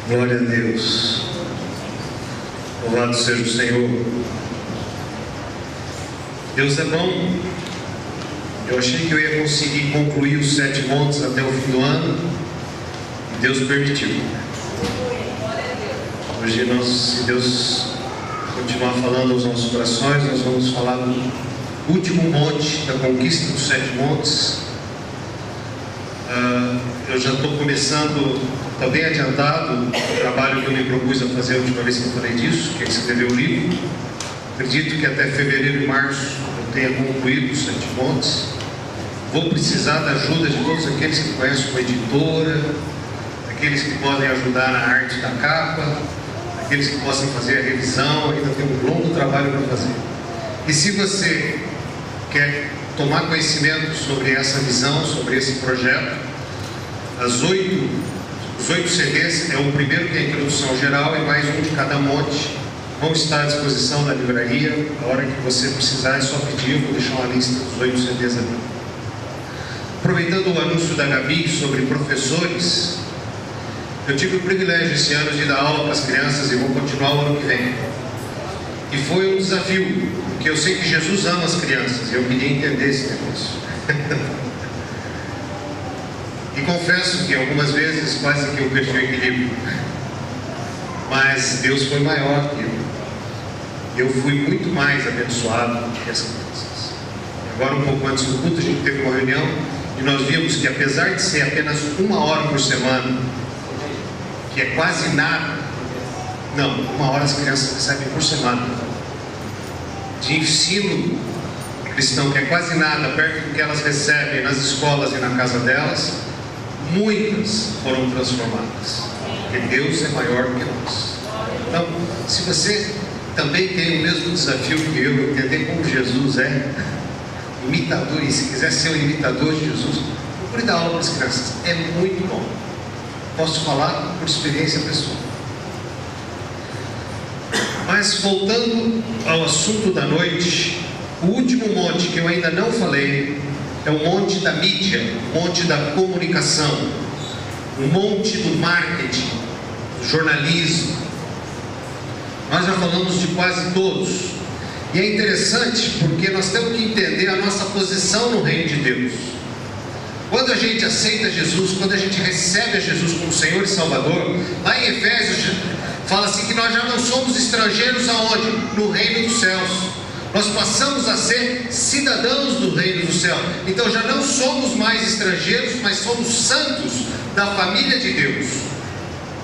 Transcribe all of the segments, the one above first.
Glória a Deus. Louvado seja o Senhor. Deus é bom. Eu achei que eu ia conseguir concluir os 7 montes até o fim do ano, e Deus permitiu. Hoje se Deus continuar falando aos nossos corações, nós vamos falar do último monte da conquista dos 7 montes. Eu já estou começando, está bem adiantado o trabalho que eu me propus a fazer a última vez que eu falei disso, que é escrever o livro. Acredito que até fevereiro e março eu tenha concluído os 7 montes. Vou precisar da ajuda de todos aqueles que conhecem uma editora, aqueles que podem ajudar na arte da capa, aqueles que possam fazer a revisão. Ainda tem um longo trabalho para fazer. E se você quer tomar conhecimento sobre essa visão, sobre esse projeto, os 8 CDs, é o primeiro que é a introdução geral, e mais um de cada monte, vão estar à disposição da livraria. A hora que você precisar é só pedir, eu vou deixar uma lista dos 8 CDs ali. Aproveitando o anúncio da Gabi sobre professores, eu tive o privilégio esse ano de dar aula para as crianças e vou continuar o ano que vem. E foi um desafio, porque eu sei que Jesus ama as crianças, e eu queria entender esse negócio. E confesso que algumas vezes quase que eu perdi o equilíbrio. Mas Deus foi maior que eu. Eu fui muito mais abençoado que as crianças. Agora, um pouco antes do culto, a gente teve uma reunião e nós vimos que, apesar de ser apenas 1 hora por semana, que é quase nada, não, 1 hora as crianças recebem por semana, de ensino cristão, que é quase nada, perto do que elas recebem nas escolas e na casa delas, muitas foram transformadas, porque Deus é maior que nós. Então, se você também tem o mesmo desafio que eu, entender como Jesus é, imitador, e se quiser ser um imitador de Jesus, procure dar aula para as crianças, é muito bom. Posso falar por experiência pessoal. Mas voltando ao assunto da noite, o último monte que eu ainda não falei é o monte da mídia, o monte da comunicação, o monte do marketing, do jornalismo. Nós já falamos de quase todos. E é interessante porque nós temos que entender a nossa posição no reino de Deus. Quando a gente aceita Jesus, quando a gente recebe a Jesus como Senhor e Salvador, lá em Efésios fala assim que nós já não somos estrangeiros aonde? No reino dos céus. Nós passamos a ser cidadãos do reino do céu. Então já não somos mais estrangeiros, mas somos santos da família de Deus.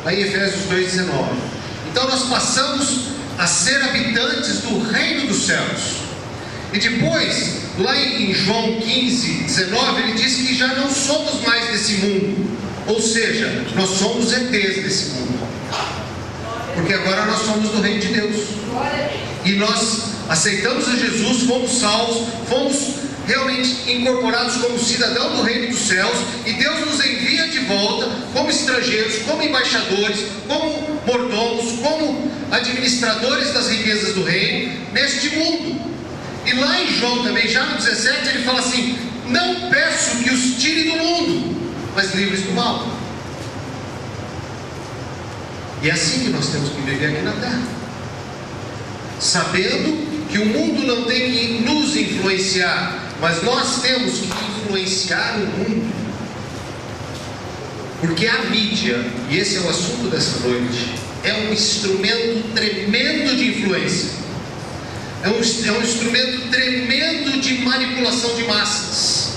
Lá em Efésios 2,19. Então nós passamos a ser habitantes do reino dos céus. E depois, lá em João 15,19, ele diz que já não somos mais desse mundo. Ou seja, nós somos ETs desse mundo. Porque agora nós somos do reino de Deus. E nós aceitamos a Jesus, fomos salvos, fomos realmente incorporados como cidadão do reino dos céus, e Deus nos envia de volta como estrangeiros, como embaixadores, como mordomos, como administradores das riquezas do reino neste mundo. E lá em João também, já no 17, ele fala assim: não peço que os tire do mundo, mas livres do mal. E é assim que nós temos que viver aqui na terra, sabendo que o mundo não tem que nos influenciar, mas nós temos que influenciar o mundo. Porque a mídia, e esse é o assunto dessa noite, é um instrumento tremendo de influência. É um instrumento tremendo de manipulação de massas.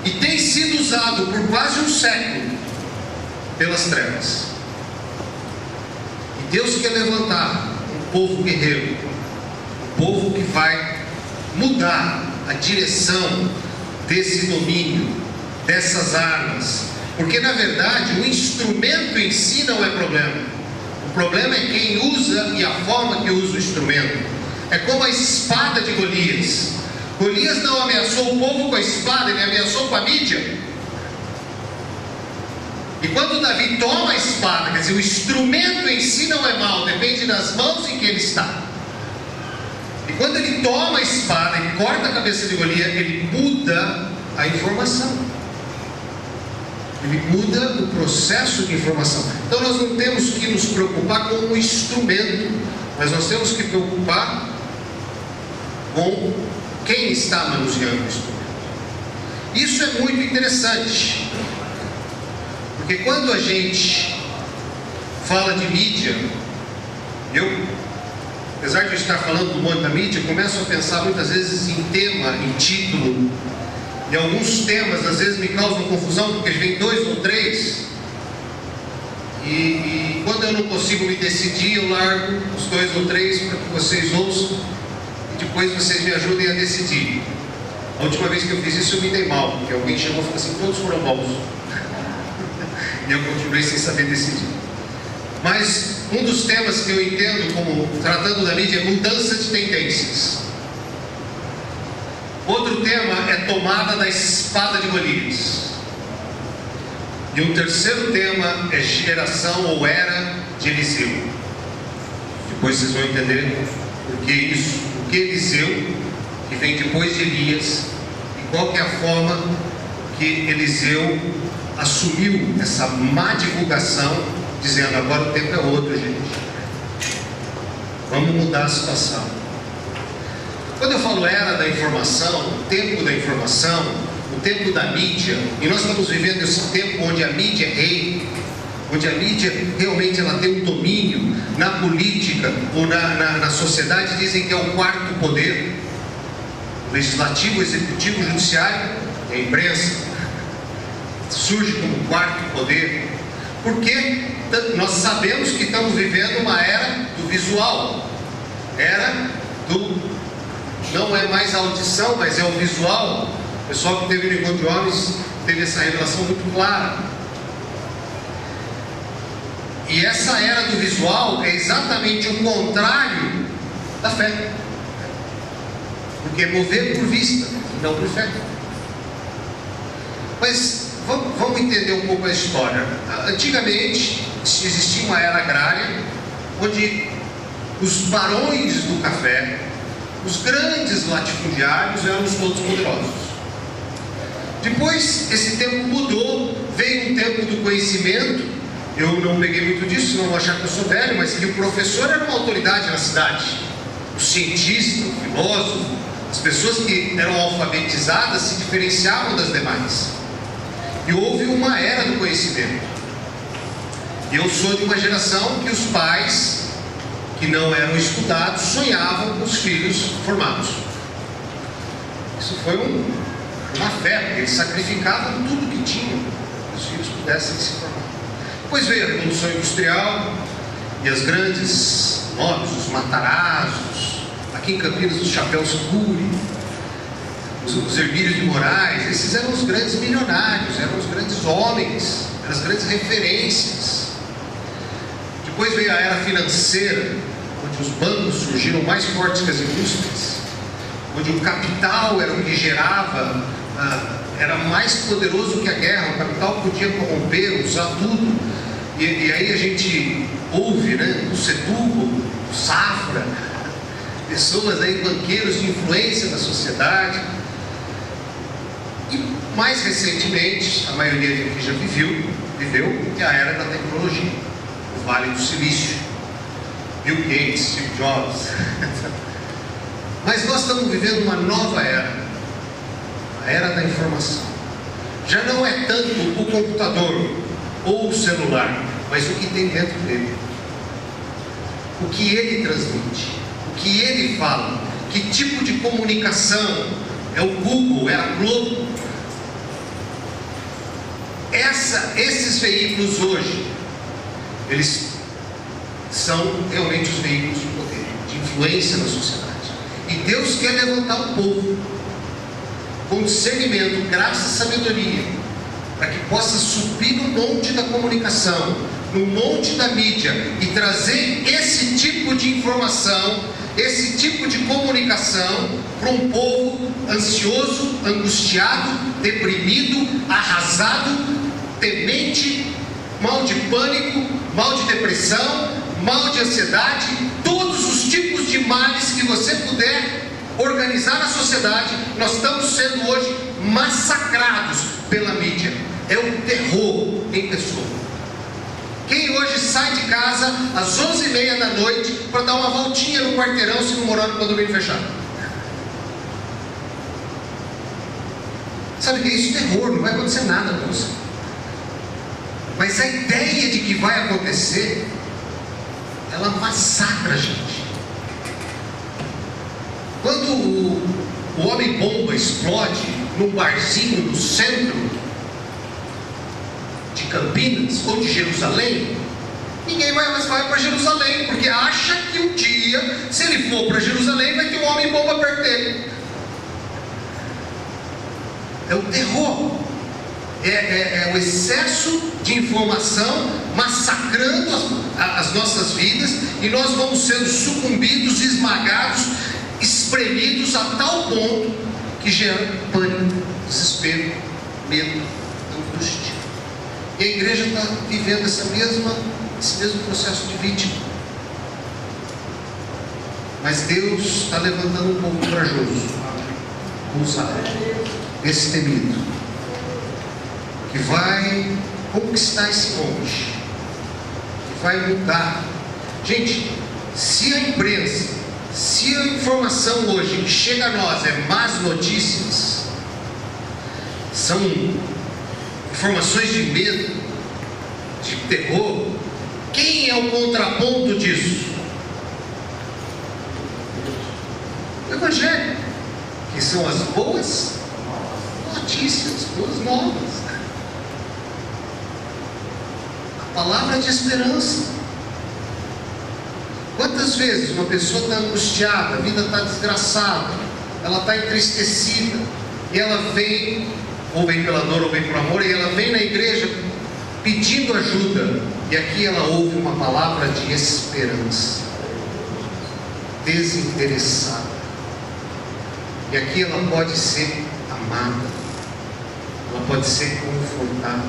E tem sido usado por quase um século pelas trevas. E Deus quer levantar um povo guerreiro, um povo que vai mudar a direção desse domínio, dessas armas. Porque na verdade o instrumento em si não é problema. O problema é quem usa e a forma que usa o instrumento. É como a espada de Golias. Golias não ameaçou o povo com a espada, ele ameaçou com a mídia. E quando Davi toma a espada, quer dizer, o instrumento em si não é mau, depende das mãos em que ele está. E quando ele toma a espada e corta a cabeça de Golias, ele muda a informação. Ele muda o processo de informação. Então nós não temos que nos preocupar com o instrumento, mas nós temos que preocupar com quem está manuseando o instrumento. Isso é muito interessante, porque quando a gente fala de mídia, apesar de eu estar falando do mundo da mídia, começo a pensar muitas vezes em tema, em título, e alguns temas às vezes me causam confusão, porque vem 2 ou 3, e quando eu não consigo me decidir, eu largo os 2 ou 3 para que vocês ouçam, e depois vocês me ajudem a decidir. A última vez que eu fiz isso eu me dei mal, porque alguém chegou e falou assim, todos foram bons. E eu continuei sem saber decidir. Mas um dos temas que eu entendo como tratando da mídia é mudança de tendências. Outro tema é tomada da espada de Golias. E um terceiro tema é geração ou era de Eliseu. Depois vocês vão entender por que isso, por que Eliseu, que vem depois de Elias, e qual que é a forma que Eliseu assumiu essa má divulgação, dizendo, agora o tempo é outro, gente. Vamos mudar a situação. Quando eu falo era da informação, o tempo da informação, o tempo da mídia, e nós estamos vivendo esse tempo onde a mídia é rei, onde a mídia realmente ela tem um domínio na política ou na sociedade, dizem que é o quarto poder, legislativo, executivo, judiciário, e a imprensa surge como quarto poder, porque nós sabemos que estamos vivendo uma era do visual, era do, não é mais a audição, mas é o visual. O pessoal que teve no Encontro de Homens teve essa revelação muito clara. E essa era do visual é exatamente o contrário da fé, porque é mover por vista, não por fé. Mas vamos entender um pouco a história. Antigamente existia uma era agrária onde os barões do café, os grandes latifundiários, eram os todos poderosos. Depois esse tempo mudou, veio um tempo do conhecimento. Eu não peguei muito disso, não vou achar que eu sou velho, mas que o professor era uma autoridade na cidade, o cientista, o filósofo, as pessoas que eram alfabetizadas se diferenciavam das demais. E houve uma era do conhecimento. E eu sou de uma geração que os pais, que não eram estudados, sonhavam com os filhos formados. Isso foi uma fé, porque eles sacrificavam tudo que tinham para que os filhos pudessem se formar. Depois veio a Revolução Industrial e as grandes nomes, os Matarazos, aqui em Campinas os Chapéus Cury, os Hermílios de Moraes. Esses eram os grandes milionários, eram os grandes homens, eram as grandes referências. Depois veio a era financeira, onde os bancos surgiram mais fortes que as indústrias, onde o capital era o que gerava, era mais poderoso que a guerra. O capital podia corromper, usar tudo. E aí a gente ouve, né, o Setúbal, o Safra, pessoas aí, banqueiros de influência na sociedade. E mais recentemente, a maioria de aqui já viveu que a era da tecnologia, o Vale do Silício, Bill Gates, Steve Jobs. Mas nós estamos vivendo uma nova era, a era da informação. Já não é tanto o computador ou o celular, mas o que tem dentro dele, o que ele transmite, o que ele fala, que tipo de comunicação. É o Google, é a Globo. Esses veículos hoje, eles são realmente os veículos de poder, de influência na sociedade. E Deus quer levantar o povo com discernimento, graça e sabedoria, para que possa subir no monte da comunicação, no monte da mídia, e trazer esse tipo de informação, esse tipo de comunicação para um povo ansioso, angustiado, deprimido, arrasado, temente, mal de pânico, mal de depressão, mal de ansiedade, todos os tipos de males que você puder organizar na sociedade. Nós estamos sendo hoje massacrados massacrados pela mídia. É o terror em pessoa. Quem hoje sai de casa às 11h30 da noite para dar uma voltinha no quarteirão se não morar no condomínio fechado? Sabe o que é isso? Terror, não vai acontecer nada com você. Mas a ideia de que vai acontecer, ela massacra a gente. Quando o homem-bomba explode num barzinho no centro de Campinas ou de Jerusalém, ninguém mais vai para Jerusalém, porque acha que um dia, se ele for para Jerusalém, vai ter um homem-bomba perto dele. É o terror, é o excesso de informação massacrando as nossas vidas, e nós vamos sendo sucumbidos, esmagados, espremidos a tal ponto que gera pânico, desespero, medo, angústia. E a igreja está vivendo esse mesmo processo de vítima. Mas Deus está levantando um povo corajoso, ousado, destemido, que vai conquistar esse monte, que vai mudar. Gente, se a imprensa, se a informação hoje que chega a nós é más notícias, são informações de medo, de terror, quem é o contraponto disso? O Evangelho, que são as boas notícias, boas novas, a palavra de esperança. Quantas vezes uma pessoa está angustiada, a vida está desgraçada, ela está entristecida, e ela vem, ou vem pela dor, ou vem por amor, e ela vem na igreja pedindo ajuda, e aqui ela ouve uma palavra de esperança, desinteressada, e aqui ela pode ser amada, ela pode ser confortada,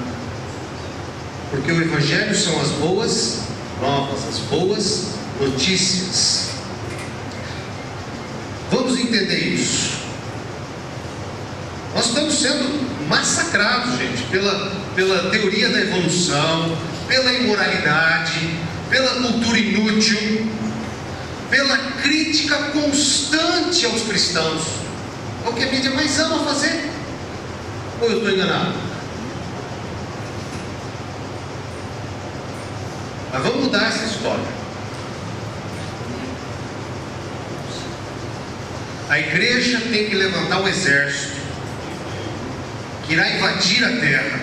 porque o Evangelho são as boas novas, as boas notícias. Vamos entender isso. Nós estamos sendo massacrados, gente, pela teoria da evolução, pela imoralidade, pela cultura inútil, pela crítica constante aos cristãos. É o que a mídia mais ama fazer. Ou eu estou enganado? Mas vamos mudar essa história. A igreja tem que levantar um exército que irá invadir a terra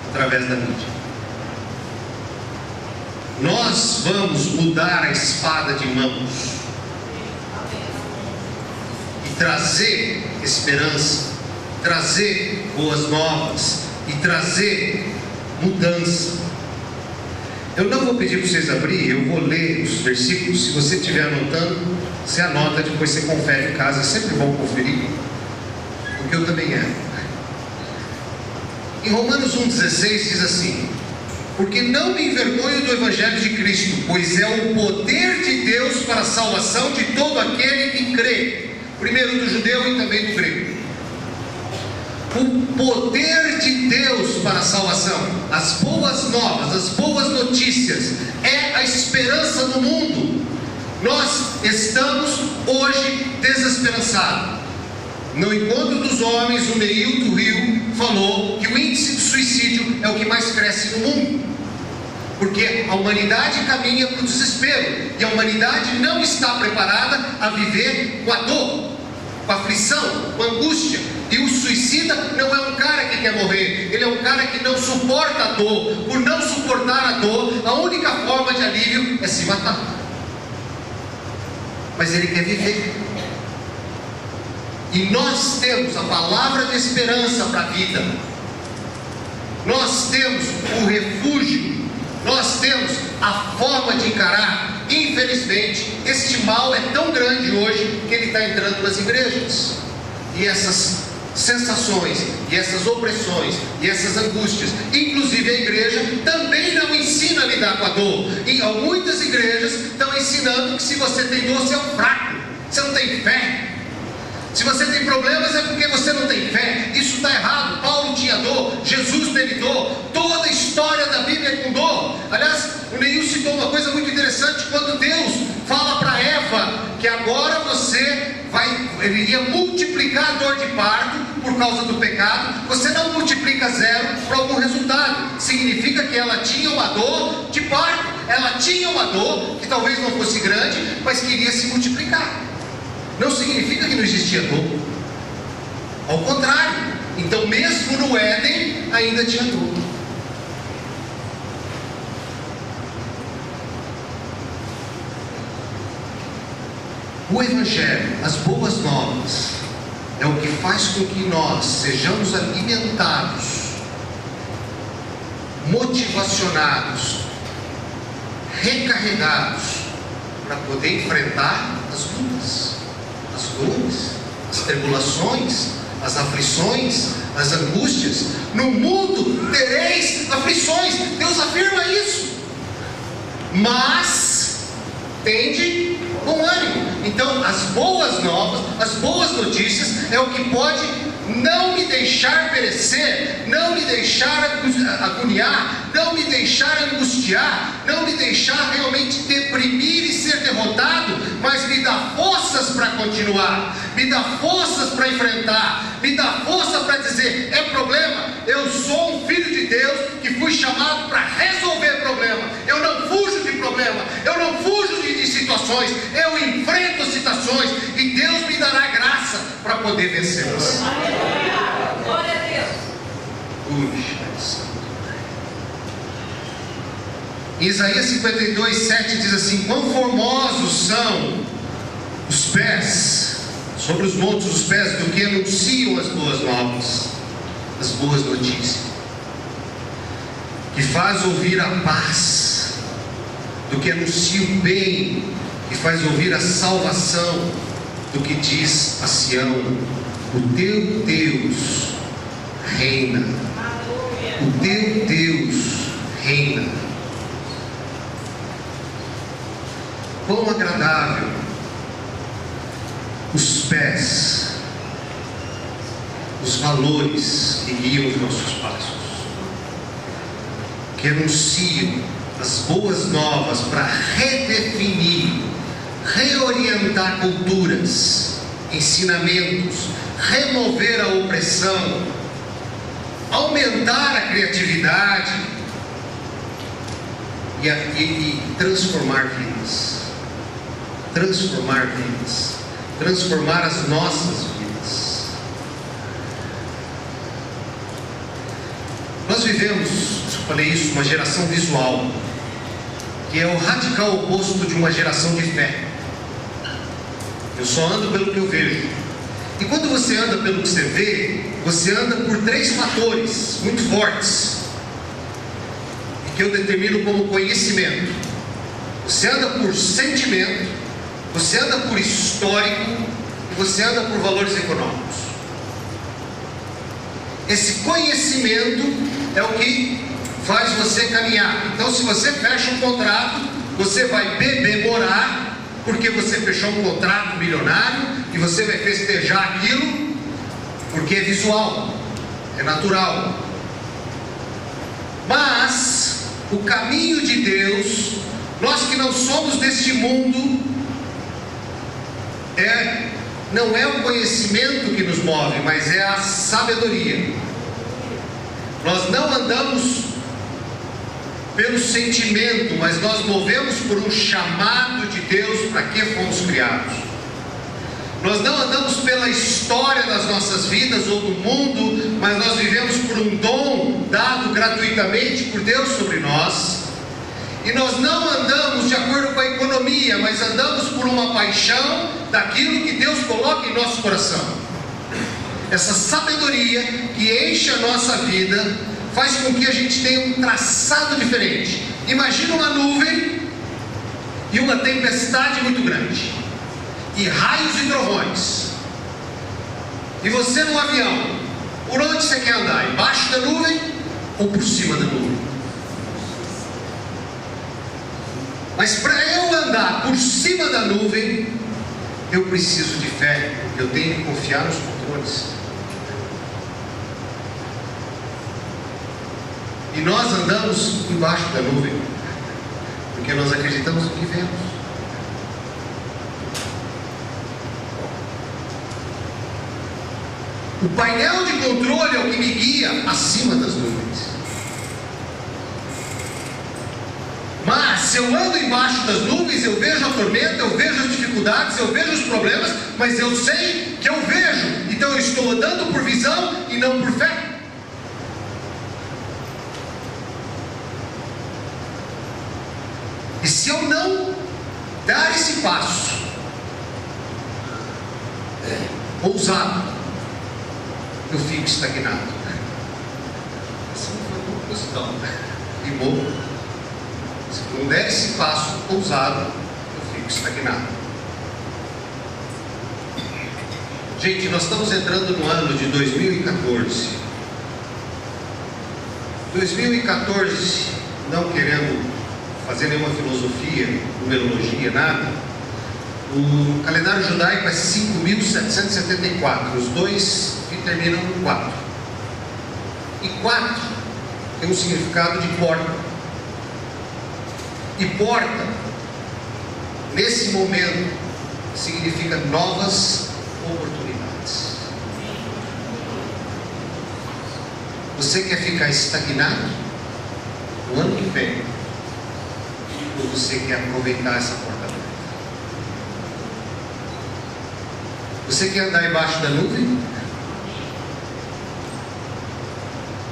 através da mídia. Nós vamos mudar a espada de mãos e trazer esperança, trazer boas novas e trazer mudança. Eu não vou pedir para vocês abrirem, eu vou ler os versículos. Se você estiver anotando, você anota, depois você confere em casa. É sempre bom conferir, porque eu também erro. Em Romanos 1,16 diz assim: porque não me envergonho do Evangelho de Cristo, pois é o poder de Deus para a salvação de todo aquele que crê, primeiro do judeu e também do grego. O poder de Deus para a salvação, as boas novas, as boas notícias, é a esperança do mundo. Nós estamos hoje desesperançados. No encontro dos homens, o Neil Rio falou que o índice de suicídio é o que mais cresce no mundo, porque a humanidade caminha para o desespero, e a humanidade não está preparada a viver com a dor, com a aflição, com a angústia. E o suicida não é um cara que quer morrer, ele é um cara que não suporta a dor. Por não suportar a dor, a única forma de alívio é se matar. Mas ele quer viver. E nós temos a palavra de esperança para a vida. Nós temos o refúgio. Nós temos a forma de encarar. Infelizmente, este mal é tão grande hoje que ele está entrando nas igrejas. E essas sensações, e essas opressões, e essas angústias, inclusive a igreja também não ensina a lidar com a dor. E muitas igrejas estão ensinando que se você tem dor, você é um fraco, você não tem fé. Se você tem problemas é porque você não tem fé. Isso está errado. ele dou. Toda a história da Bíblia é com dor. Aliás, o Neil citou uma coisa muito interessante, quando Deus fala para Eva que agora ele iria multiplicar a dor de parto por causa do pecado. Você não multiplica zero para algum resultado. Significa que ela tinha uma dor de parto. Ela tinha uma dor que talvez não fosse grande, mas queria se multiplicar. Não significa que não existia dor. Ao contrário. Então mesmo no Éden ainda tinha dor. O Evangelho, as boas novas, é o que faz com que nós sejamos alimentados, motivacionados, recarregados para poder enfrentar as lutas, as dores, as tribulações, as aflições, as angústias. No mundo tereis aflições. Deus afirma isso. Mas tende bom ânimo. Então as boas novas, as boas notícias é o que pode não me deixar perecer, não me deixar agoniar, não me deixar angustiar, não me deixar realmente deprimir e ser derrotado, mas me dá forças para continuar, me dá forças para enfrentar, me dá força para dizer: é problema, eu sou um filho de Deus que fui chamado para resolver problema. Eu não fujo de problema, eu não fujo de situações, eu enfrento situações e Deus me dará graça para poder vencê-las. Glória a Deus. Isaías 52:7 diz assim: quão formosos são os pés, sobre os montes os pés do que anunciam as boas novas, as boas notícias, que faz ouvir a paz, do que anuncia o bem, que faz ouvir a salvação, do que diz a Sião: o teu Deus reina, o teu Deus reina. Quão agradável os pés, os valores que guiam os nossos passos, que anunciam as boas novas para redefinir, reorientar culturas, ensinamentos, remover a opressão, aumentar a criatividade e transformar vidas. Transformar vidas, transformar as nossas vidas. Nós vivemos, eu falei isso, uma geração visual, que é o radical oposto de uma geração de fé. Eu só ando pelo que eu vejo. E quando você anda pelo que você vê, você anda por 3 fatores muito fortes, que eu determino como conhecimento. Você anda por sentimento, você anda por histórico e você anda por valores econômicos. Esse conhecimento é o que faz você caminhar. Então, se você fecha um contrato, você vai bebemorar, porque você fechou um contrato milionário, e você vai festejar aquilo, porque é visual, é natural. Mas o caminho de Deus, nós que não somos deste mundo, não é o conhecimento que nos move, mas é a sabedoria. Nós não andamos pelo sentimento, mas nós movemos por um chamado de Deus para que fomos criados. Nós não andamos pela história das nossas vidas ou do mundo, mas nós vivemos por um dom dado gratuitamente por Deus sobre nós. E nós não andamos de acordo com a economia, mas andamos por uma paixão daquilo que Deus coloca em nosso coração. Essa sabedoria que enche a nossa vida faz com que a gente tenha um traçado diferente. Imagina uma nuvem e uma tempestade muito grande, e raios e trovões, e você no avião, por onde você quer andar? Embaixo da nuvem ou por cima da nuvem? Mas para eu andar por cima da nuvem, eu preciso de fé, eu tenho que confiar nos controles. E nós andamos embaixo da nuvem, porque nós acreditamos no que vemos. O painel de controle é o que me guia acima das nuvens. Mas se eu ando embaixo das nuvens, eu vejo a tormenta, eu vejo as dificuldades, eu vejo os problemas, mas eu sei que eu vejo. Então eu estou andando por visão e não por fé. E se eu não dar esse passo ousado, eu fico estagnado. Assim foi proposital. E morro. Se eu não der esse passo ousado, eu fico estagnado. Gente, nós estamos entrando no ano de 2014. 2014, não querendo fazer nenhuma filosofia, numerologia, nada. O calendário judaico é 5.774, os dois que terminam em 4. E 4 tem um significado de porta. E porta, nesse momento, significa novas oportunidades. Você quer ficar estagnado no ano que vem? Ou você quer aproveitar essa porta aberta? Você quer andar embaixo da nuvem?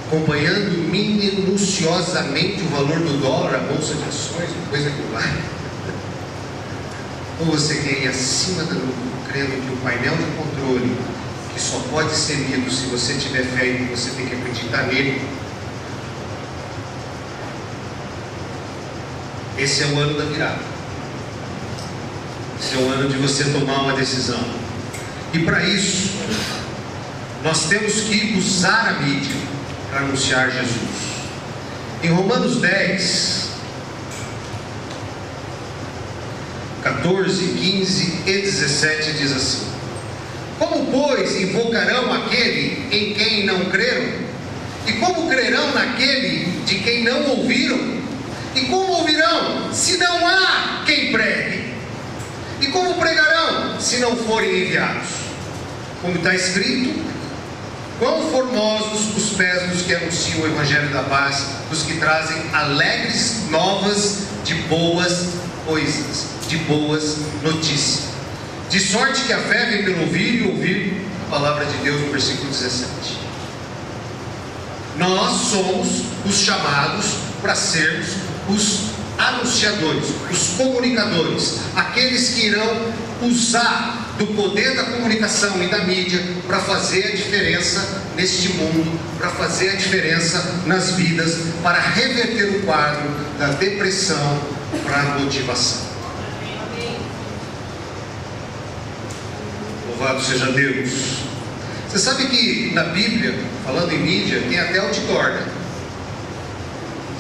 Acompanhando minuciosamente o valor do dólar, a bolsa de ações, coisa que vai. Ou você quer ir acima da nuvem, crendo que o painel de controle, que só pode ser lido se você tiver fé e você tem que acreditar nele. Esse é o ano da virada. Esse é o ano de você tomar uma decisão. E para isso, nós temos que usar a mídia para anunciar Jesus. Em Romanos 10, 14, 15 e 17 diz assim: como, pois, invocarão aquele em quem não creram? E como crerão naquele de quem não ouviram? E como ouvirão, se não há quem pregue? E como pregarão, se não forem enviados? Como está escrito: quão formosos os pés dos que anunciam o Evangelho da paz, dos que trazem alegres novas de boas coisas, de boas notícias. De sorte que a fé vem pelo ouvir e ouvir a palavra de Deus, no versículo 17. Nós somos os chamados para sermos os anunciadores, os comunicadores, aqueles que irão usar do poder da comunicação e da mídia para fazer a diferença neste mundo, para fazer a diferença nas vidas, para reverter o quadro da depressão para a motivação. Louvado seja Deus. Você sabe que na Bíblia, falando em mídia, tem até outdoor, né?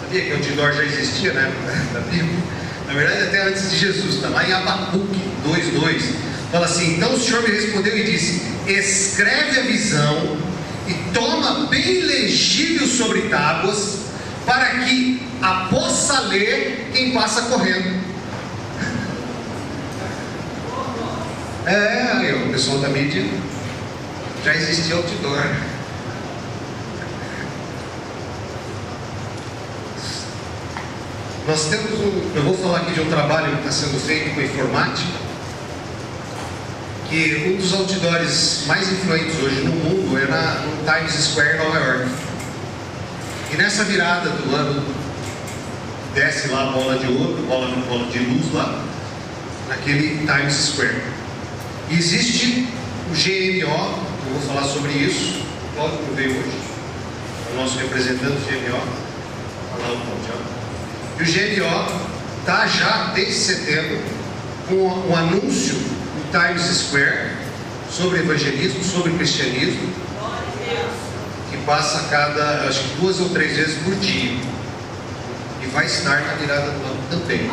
Sabia que outdoor já existia, né? Na Bíblia. Na verdade, até antes de Jesus, está lá em Abacuque 2:2. Fala assim: então o Senhor me respondeu e disse: escreve a visão e toma bem legível sobre tábuas, para que a possa ler quem passa correndo. Aí o pessoal da mídia, já existia outdoor. Nós temos eu vou falar aqui de um trabalho que está sendo feito com informática, que um dos outdoors mais influentes hoje no mundo é no Times Square, Nova York. E nessa virada do ano, desce lá a bola de ouro, bola de luz lá, naquele Times Square. E existe o GMO, eu vou falar sobre isso, o Cláudio não veio hoje, é o nosso representante do GMO, falar o Cláudio. E o GMO está já, desde setembro, com um anúncio no Times Square sobre evangelismo, sobre cristianismo, que passa a cada, acho que 2 ou 3 vezes por dia. E vai estar na virada do ano também.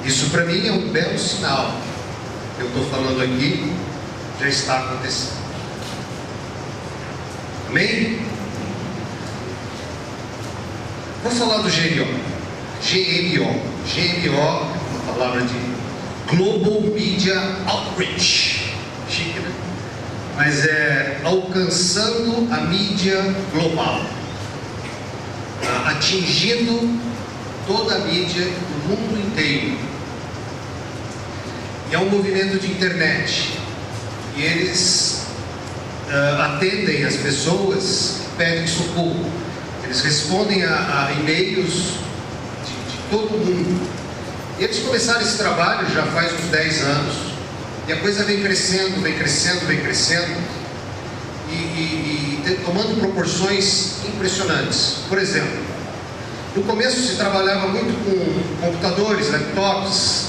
Isso para mim é um belo sinal. Eu estou falando aqui, já está acontecendo. Amém? Vou falar do GMO. GMO, uma palavra de Global Media Outreach. Chique, né? Mas é alcançando a mídia global, atingindo toda a mídia do mundo inteiro. E é um movimento de internet. E eles atendem as pessoas que pedem socorro. Eles respondem a e-mails de todo mundo. E eles começaram esse trabalho já faz uns 10 anos. E a coisa vem crescendo, vem crescendo, vem crescendo. E tomando proporções impressionantes. Por exemplo, no começo se trabalhava muito com computadores, laptops,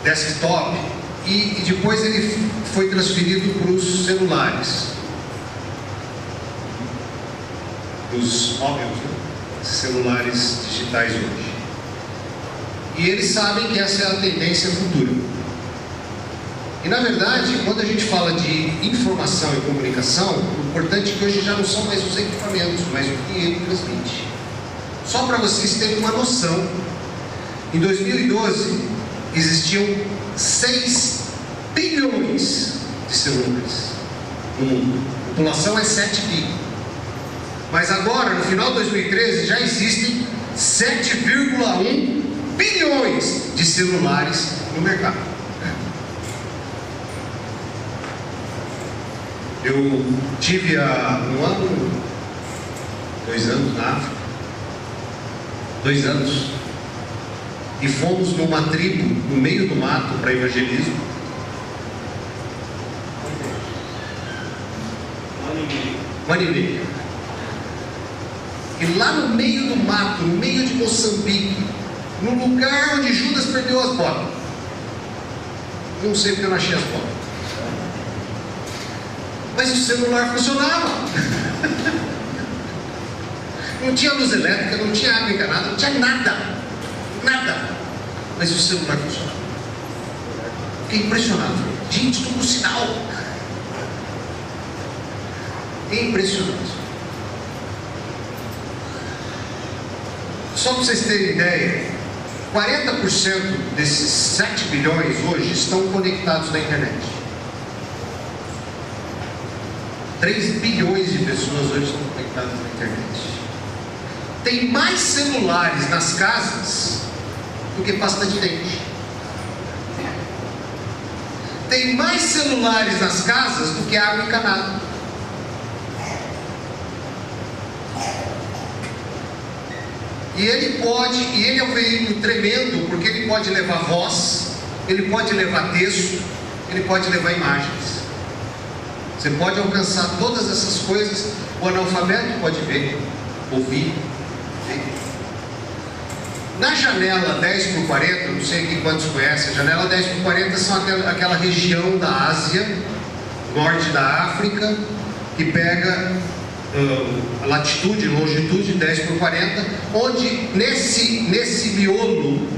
desktop. E depois ele foi transferido para os celulares. Os móveis, né? Celulares digitais hoje. E eles sabem que essa é a tendência futura. E na verdade, quando a gente fala de informação e comunicação, o importante é que hoje já não são mais os equipamentos, mas o que ele transmite. Só para vocês terem uma noção, em 2012 existiam 6 bilhões de celulares no mundo. A população é 7 bi. Mas agora, no final de 2013, já existem 7,1 bilhões de celulares no mercado. Eu tive há 2 anos na África, 2 anos, e fomos numa tribo no meio do mato para evangelismo. Um ano e meio. E lá no meio do mato, no meio de Moçambique, no lugar onde Judas perdeu as botas. Não sei porque eu não achei as botas. Mas o celular funcionava. Não tinha luz elétrica, não tinha água encanada, não tinha nada. Nada. Mas o celular funcionava. Fiquei impressionado. Gente, estou com sinal. É impressionante. Só para vocês terem ideia, 40% desses 7 bilhões hoje estão conectados na internet. 3 bilhões de pessoas hoje estão conectadas na internet. Tem mais celulares nas casas do que pasta de dente. Tem mais celulares nas casas do que água encanada. E ele é um veículo tremendo, porque ele pode levar voz, ele pode levar texto, ele pode levar imagens. Você pode alcançar todas essas coisas. O analfabeto pode ver, ouvir, ver. Na janela 10x40, não sei aqui quantos conhecem, a janela 10x40 são aquela região da Ásia, norte da África, que pega a latitude e longitude 10x40, onde nesse miolo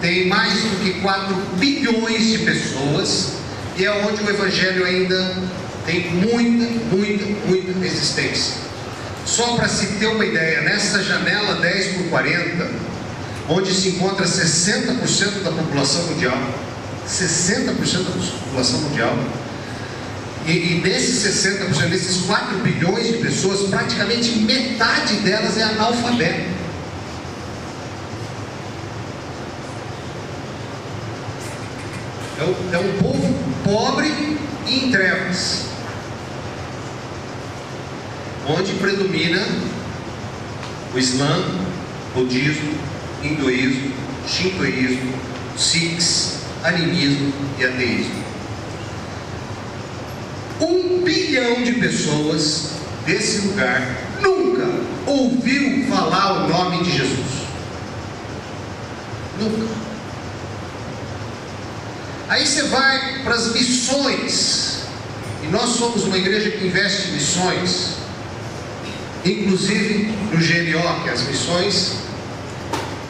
tem mais do que 4 bilhões de pessoas, e é onde o Evangelho ainda tem muita resistência. Só para se ter uma ideia, nessa janela 10x40, onde se encontra 60% da população mundial, 60% da população mundial, e desses 60%, desses 4 bilhões de pessoas, praticamente metade delas é analfabeto. É um povo pobre e em trevas, onde predomina o Islã, budismo, hinduísmo, shintoísmo, sikhs, animismo e ateísmo. 1 bilhão de pessoas desse lugar nunca ouviu falar o nome de Jesus. Nunca. Aí você vai para as missões, e nós somos uma igreja que investe em missões, inclusive no GMO, que é as missões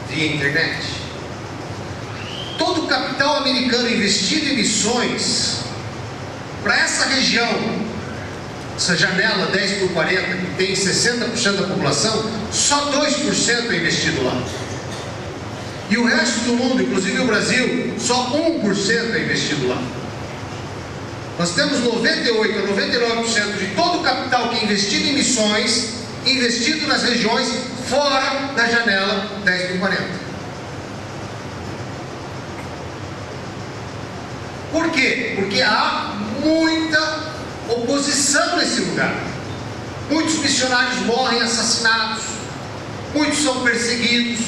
via internet. Todo o capital americano investido em missões para essa região essa janela 10 por 40, que tem 60% da população, só 2% é investido lá. E o resto do mundo, inclusive o Brasil, só 1% é investido lá. Nós temos 98 a 99% de todo o capital que é investido em missões, investido nas regiões fora da janela 10 por 40. Por quê? Porque há muita oposição nesse lugar. Muitos missionários morrem assassinados, muitos são perseguidos,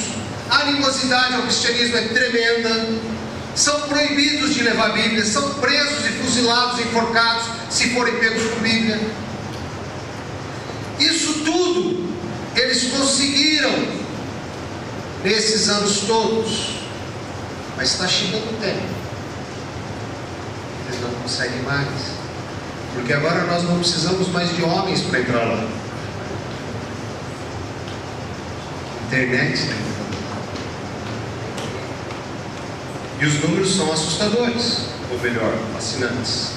a animosidade ao cristianismo é tremenda, são proibidos de levar a Bíblia, são presos e fuzilados, enforcados, se forem pegos com Bíblia. Isso tudo eles conseguiram nesses anos todos, mas está chegando o tempo, eles não conseguem mais, porque agora nós não precisamos mais de homens para entrar lá. Internet, né? E os números são assustadores, ou melhor, fascinantes.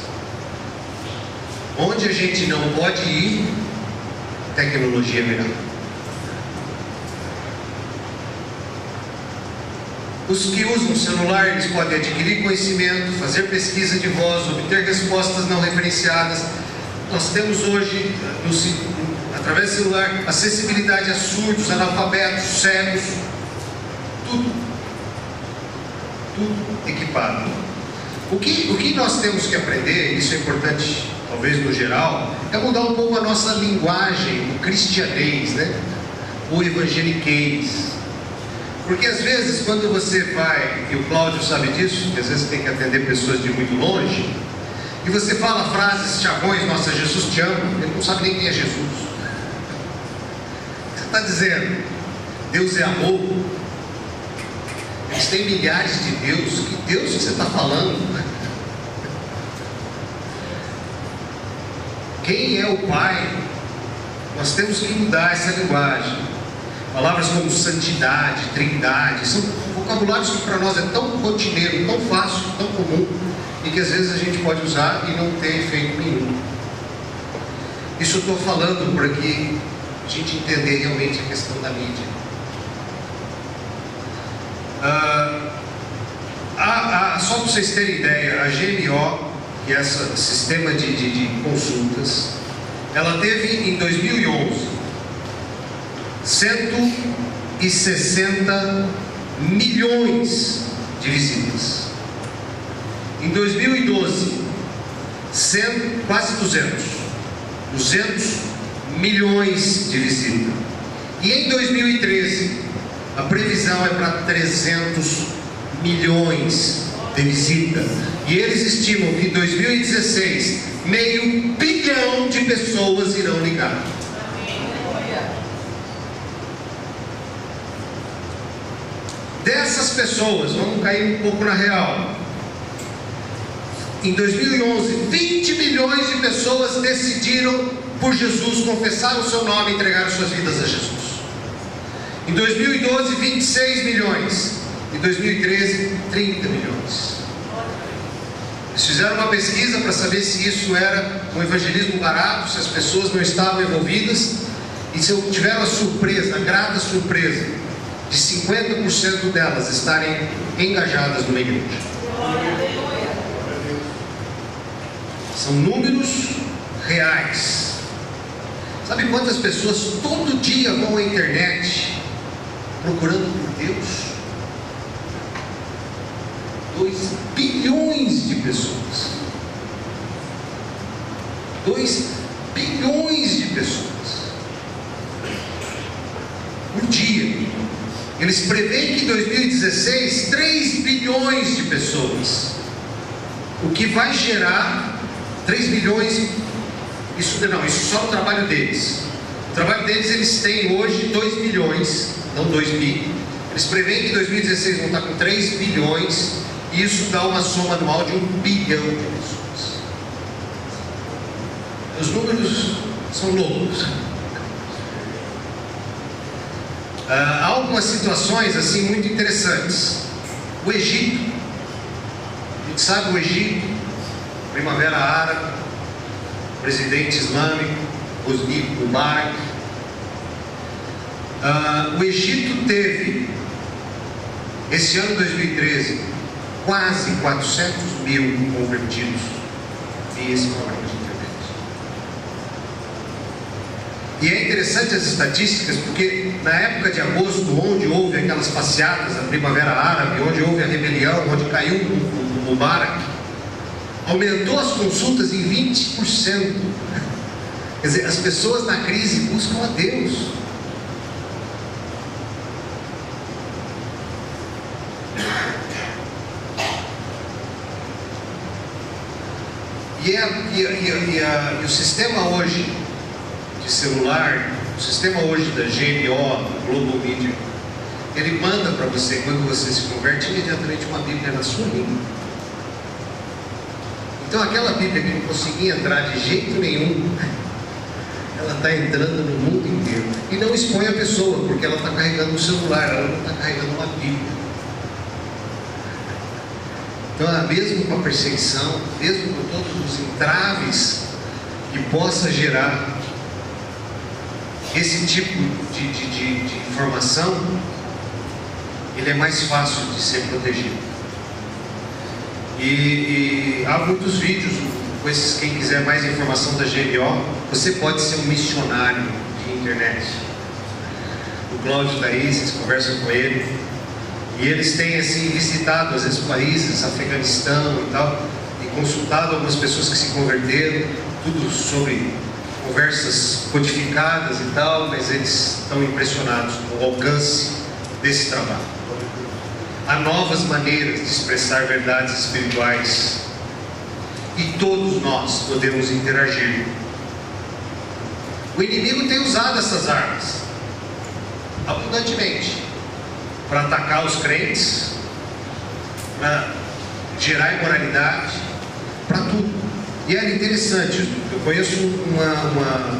Onde a gente não pode ir, tecnologia virá. Os que usam o celular, eles podem adquirir conhecimento, fazer pesquisa de voz, obter respostas não referenciadas. Nós temos hoje, através do celular, acessibilidade a surdos, analfabetos, cegos, tudo equipado. O que nós temos que aprender, isso é importante, talvez no geral, é mudar um pouco a nossa linguagem, o cristianês, né? O evangeliquez. Porque às vezes, quando você vai, e o Cláudio sabe disso, que às vezes tem que atender pessoas de muito longe, e você fala frases chavões, nossa, Jesus te ama, ele não sabe nem quem é Jesus. O que você está dizendo? Deus é amor. Eles têm milhares de deuses. Que Deus que você está falando? Quem é o Pai? Nós temos que mudar essa linguagem. Palavras como santidade, trindade, são vocabulários que para nós é tão rotineiro, tão fácil, tão comum, e que às vezes a gente pode usar e não ter efeito nenhum. Isso eu estou falando por aqui, a gente entender realmente a questão da mídia. Só para vocês terem ideia, a GMO, que é esse sistema de consultas, ela teve em 2011 160 milhões de visitas. Em 2012, quase 200 milhões de visitas. E em 2013, a previsão é para 300 milhões de visitas. E eles estimam que em 2016, 500 milhões de pessoas irão ligar. Dessas pessoas, vamos cair um pouco na real. Em 2011, 20 milhões de pessoas decidiram por Jesus, confessaram o seu nome e entregaram suas vidas a Jesus. Em 2012, 26 milhões. Em 2013, 30 milhões. Eles fizeram uma pesquisa para saber se isso era um evangelismo barato, se as pessoas não estavam envolvidas, e se tiveram a surpresa, a grata surpresa, de 50% delas estarem engajadas numa igreja. São números reais. Sabe quantas pessoas todo dia vão à internet procurando por Deus? 2 bilhões de pessoas. 2 bilhões de pessoas por dia. Eles preveem que em 2016, 3 bilhões de pessoas. O que vai gerar 3 bilhões, isso só o trabalho deles. O trabalho deles, eles têm hoje 2 bilhões, não 2 bi. Eles preveem que em 2016 vão estar com 3 bilhões, e isso dá uma soma anual de 1 bilhão de pessoas. Os números são loucos. Há algumas situações assim muito interessantes. O Egito, a gente sabe o Egito, Primavera Árabe, presidente islâmico, Hosni Mubarak. O Egito teve, esse ano 2013, quase 400 mil convertidos via esse programa de internet. E é interessante as estatísticas, porque na época de agosto, onde houve aquelas passeatas, a Primavera Árabe, onde houve a rebelião, onde caiu o Mubarak, aumentou as consultas em 20%. Quer dizer, as pessoas na crise buscam a Deus. E o sistema hoje de celular, o sistema hoje da GMO, Global Media, ele manda para você, quando você se converte, imediatamente uma Bíblia na sua língua. Então aquela Bíblia que não conseguia entrar de jeito nenhum, ela está entrando no mundo inteiro. E não expõe a pessoa, porque ela está carregando um celular, ela não está carregando uma Bíblia. Então, mesmo com a perseguição, mesmo com todos os entraves que possa gerar esse tipo de informação, ele é mais fácil de ser protegido. E há muitos vídeos com esses, quem quiser mais informação da GMO, você pode ser um missionário de internet. O Cláudio está aí, vocês conversam com ele. E eles têm assim visitado às vezes países, Afeganistão e tal, e consultado algumas pessoas que se converteram, tudo sobre conversas codificadas e tal, mas eles estão impressionados com o alcance desse trabalho. Há novas maneiras de expressar verdades espirituais e todos nós podemos interagir. O inimigo tem usado essas armas abundantemente para atacar os crentes, para gerar imoralidade, para tudo. E era interessante, eu conheço uma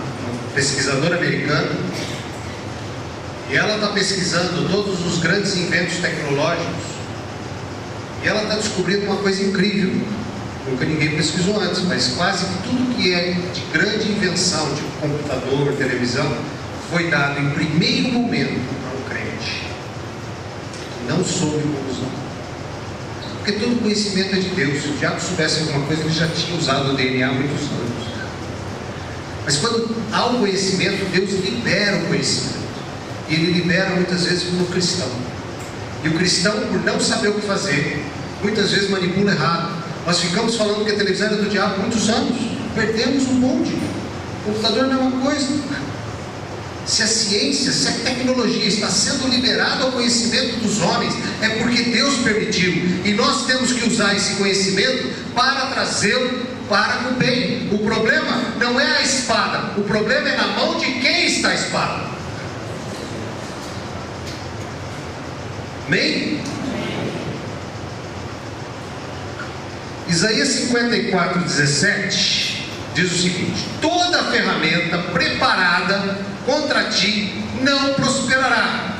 pesquisadora americana, e ela está pesquisando todos os grandes inventos tecnológicos, e ela está descobrindo uma coisa incrível, nunca ninguém pesquisou antes, mas quase tudo que é de grande invenção, de computador, televisão, foi dado em primeiro momento para um crente. Não soube como usar. Porque todo conhecimento é de Deus. Se o diabo soubesse alguma coisa, ele já tinha usado o DNA há muitos anos. Mas quando há o conhecimento, Deus libera o conhecimento. E Ele libera muitas vezes para o cristão. E o cristão, por não saber o que fazer, muitas vezes manipula errado. Nós ficamos falando que a televisão era do diabo há muitos anos. Perdemos um monte. O computador não é uma coisa. Se a ciência, se a tecnologia está sendo liberada ao conhecimento dos homens, é porque Deus permitiu. E nós temos que usar esse conhecimento para trazê-lo para o bem. O problema não é a espada, o problema é na mão de quem está a espada. Amém? Isaías 54:17 diz o seguinte: toda ferramenta preparada contra ti não prosperará,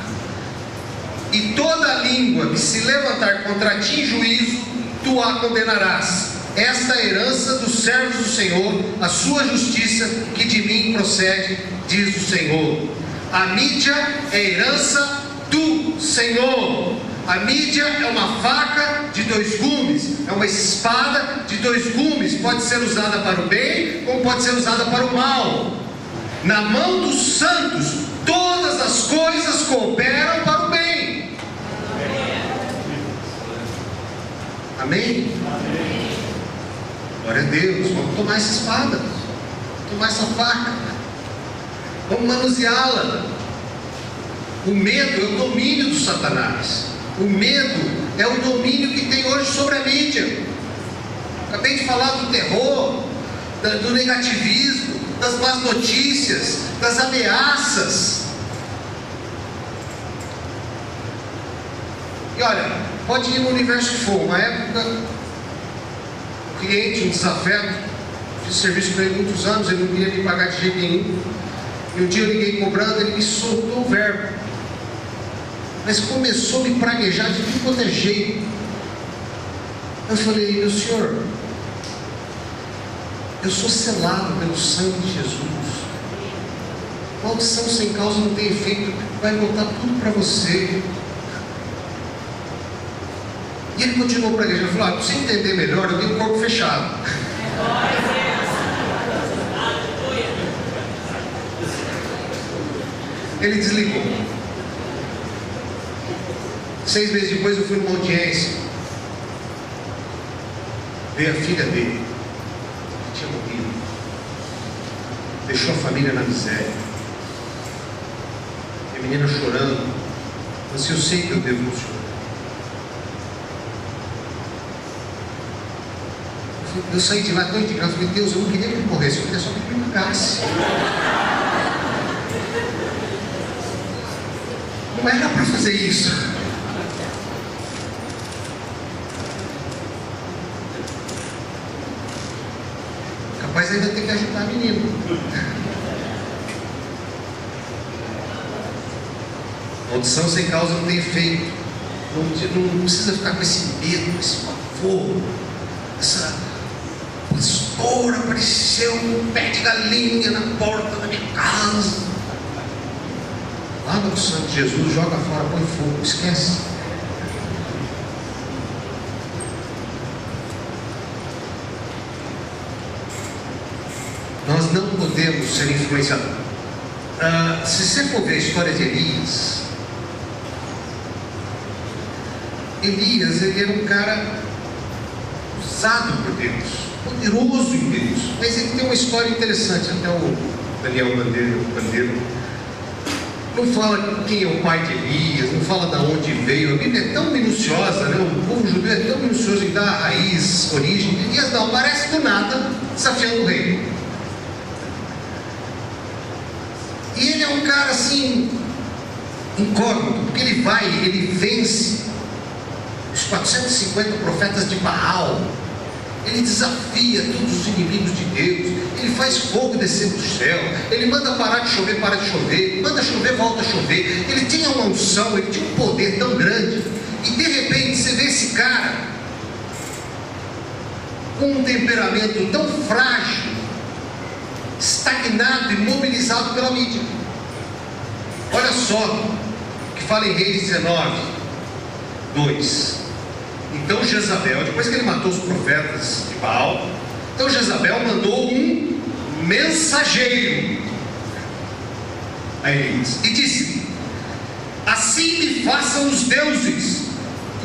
e toda língua que se levantar contra ti em juízo, tu a condenarás. Esta é a herança dos servos do Senhor, a sua justiça que de mim procede, diz o Senhor. A mídia é herança do Senhor. A mídia é uma faca de dois gumes, é uma espada de dois gumes, pode ser usada para o bem, como pode ser usada para o mal. Na mão dos santos, todas as coisas cooperam para o bem. Amém? Glória a Deus. Vamos tomar essa espada, vamos tomar essa faca, vamos manuseá-la. O medo é o domínio do Satanás. O medo é o domínio que tem hoje sobre a mídia. Acabei de falar do terror, do negativismo, das más notícias, das ameaças. E olha, pode ir no universo que for. Uma época, um cliente, um desafeto, fiz serviço para ele muitos anos, ele não queria me pagar de jeito nenhum. E um dia eu liguei cobrando, ele me soltou o verbo. Mas começou a me praguejar de tudo quanto é jeito. Eu falei: meu senhor, Eu sou selado pelo sangue de Jesus. Maldição sem causa não tem efeito, vai voltar tudo para você. E ele continuou para a igreja, falou: para você entender melhor, eu tenho o corpo fechado. Ele desligou. 6 meses depois eu fui numa audiência. Veio a filha dele, que tinha morrido. Deixou a família na miséria. A menina chorando. Mas eu sei que eu devo chorar. Eu saí de lá tão indignado. Falei: Deus, eu não queria que ele morresse, eu queria só que ele me pagasse. Não era para fazer isso. Capaz ainda tem que ajudar a menina. Maldição sem causa não tem efeito. Não precisa ficar com esse medo, com esse pavor. Essa pastora apareceu um pé de galinha na porta da minha casa. Lava o sangue de Jesus, joga fora, põe fogo, esquece. Nós não podemos ser influenciados. Se você for ver a história de Elias, ele era um cara usado por Deus, poderoso em Deus, mas ele tem uma história interessante. Até o Daniel Bandeiro não fala quem é o pai de Elias, não fala de onde veio. A Bíblia é tão minuciosa, né? O povo judeu é tão minucioso em dar a raiz, origem. Elias não aparece do nada desafiando o rei. E ele é um cara assim, incógnito, porque ele vence os 450 profetas de Baal. Ele desafia todos os inimigos de Deus. Ele faz fogo descer do céu. Ele manda parar de chover, para de chover. Ele manda chover, volta a chover. Ele tinha uma unção, ele tinha um poder tão grande. E de repente você vê esse cara com um temperamento tão frágil, estagnado, imobilizado pela mídia. Olha só o que fala em Reis 19, 2. Então Jezabel, depois que ele matou os profetas de Baal, então Jezabel mandou um mensageiro a Elias e disse: assim me façam os deuses,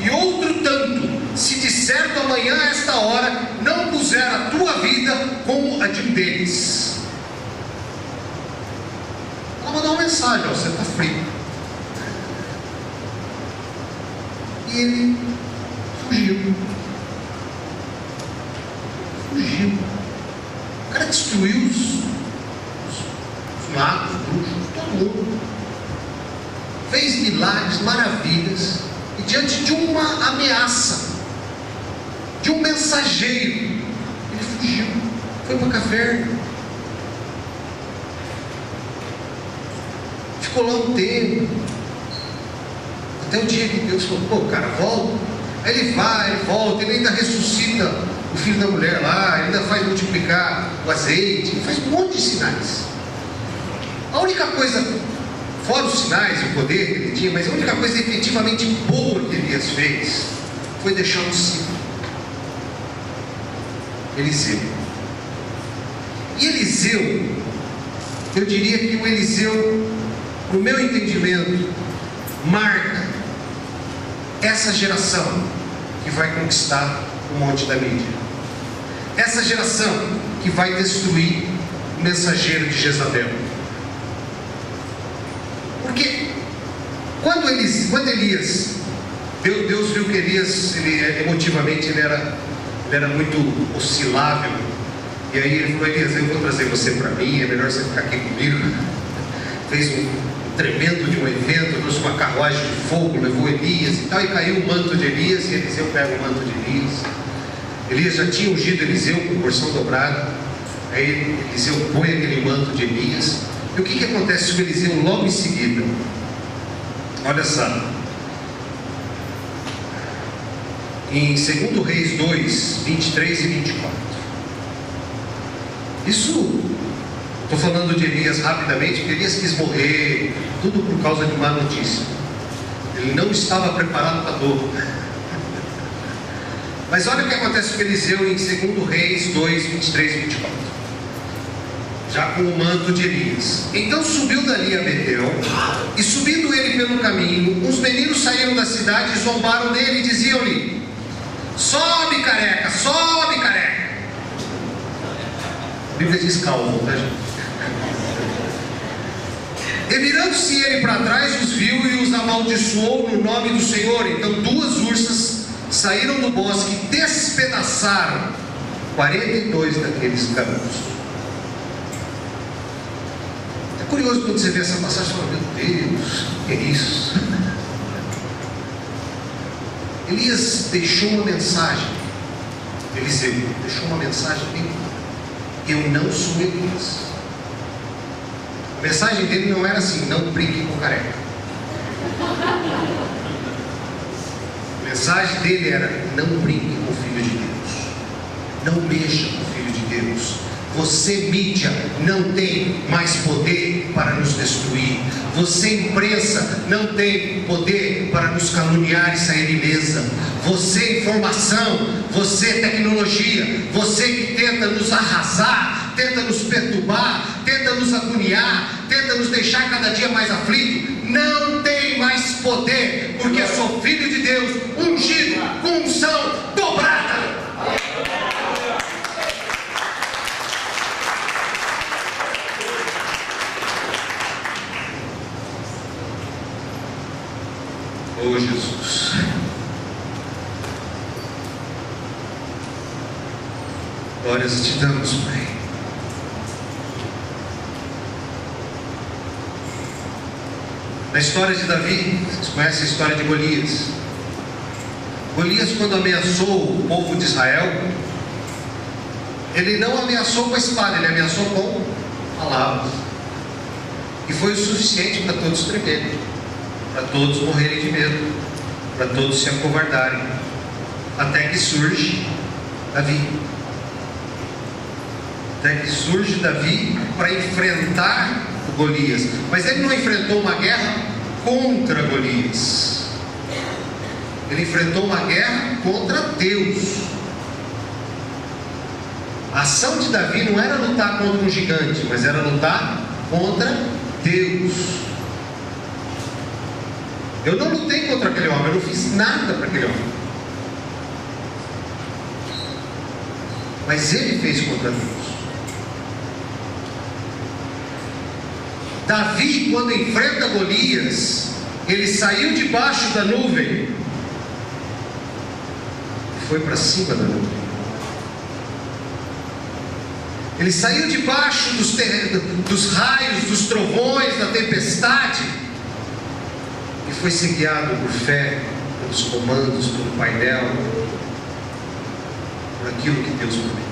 e outro tanto, se de certo amanhã a esta hora não puser a tua vida como a de um deles. Ela mandou uma mensagem: ó, você está frio. E ele fugiu. O cara destruiu os magos, os bruxos, todo mundo. Fez milagres, maravilhas. E diante de uma ameaça, de um mensageiro, ele fugiu. Foi para a caverna. Ficou lá um tempo. Até o dia que Deus falou: pô, cara, volta. Aí ele vai, ele volta, ele ainda ressuscita o filho da mulher lá, ele ainda faz multiplicar o azeite, ele faz um monte de sinais. A única coisa, fora os sinais e o poder que ele tinha, mas a única coisa efetivamente boa que Elias fez foi deixar um discípulo, Eliseu. E Eliseu, eu diria que o Eliseu, no meu entendimento, marca essa geração que vai conquistar o monte da mídia. Essa geração que vai destruir o mensageiro de Jezabel. Porque quando Elias, Deus viu que Elias, emotivamente, ele era muito oscilável. E aí ele falou: Elias, eu vou trazer você para mim, é melhor você ficar aqui comigo. Fez um tremendo de um evento, trouxe uma carruagem de fogo, levou Elias e tal, e caiu o manto de Elias, e Eliseu pega o manto de Elias. Elias já tinha ungido Eliseu com porção dobrada. Aí Eliseu põe aquele manto de Elias. E o que acontece com Eliseu logo em seguida? Olha só, em 2 Reis 2, 23 e 24. Isso, estou falando de Elias rapidamente, porque Elias quis morrer, tudo por causa de má notícia. Ele não estava preparado para a dor. Mas olha o que acontece com Eliseu em 2 Reis 2, 23 e 24. Já com o manto de Elias. Então subiu dali a Betel, e subindo ele pelo caminho, uns meninos saíram da cidade e zombaram dele e diziam-lhe: sobe careca, sobe careca. A Bíblia diz calvo, tá, gente? E virando-se ele para trás, os viu e os amaldiçoou no nome do Senhor. Então 2 ursas saíram do bosque e despedaçaram 42 daqueles canudos. É curioso quando você vê essa passagem e fala: meu Deus, o que é isso? Elias deixou uma mensagem. Eliseu deixou uma mensagem bem clara: eu não sou Elias. A mensagem dele não era assim: não brinque com careca. A mensagem dele era: não brinque com o Filho de Deus, não mexa com o Filho de Deus. Você, mídia, não tem mais poder para nos destruir. Você, imprensa, não tem poder para nos caluniar e sair ilesa. Você, informação, você, tecnologia, você que tenta nos arrasar, tenta nos perturbar, tenta nos agoniar, tenta nos deixar cada dia mais aflitos, não tem mais poder, porque sou filho de Deus, ungido, com unção dobrada. Oh Jesus, glórias te damos, Pai. Na história de Davi, vocês conhecem a história de Golias. Golias, quando ameaçou o povo de Israel, ele não ameaçou com a espada, ele ameaçou com palavras. E foi o suficiente para todos tremerem, para todos morrerem de medo, para todos se acovardarem, até que surge Davi. Até que surge Davi para enfrentar o Golias. Mas ele não enfrentou uma guerra contra Golias, ele enfrentou uma guerra contra Deus. A ação de Davi não era lutar contra um gigante, mas era lutar contra Deus. Eu não lutei contra aquele homem, eu não fiz nada para aquele homem, mas ele fez contra Deus. Davi, quando enfrenta Golias, ele saiu debaixo da nuvem e foi para cima da nuvem. Ele saiu debaixo dos raios, dos trovões, da tempestade, e foi ser guiado por fé, pelos comandos, pelo painel, por aquilo que Deus prometeu.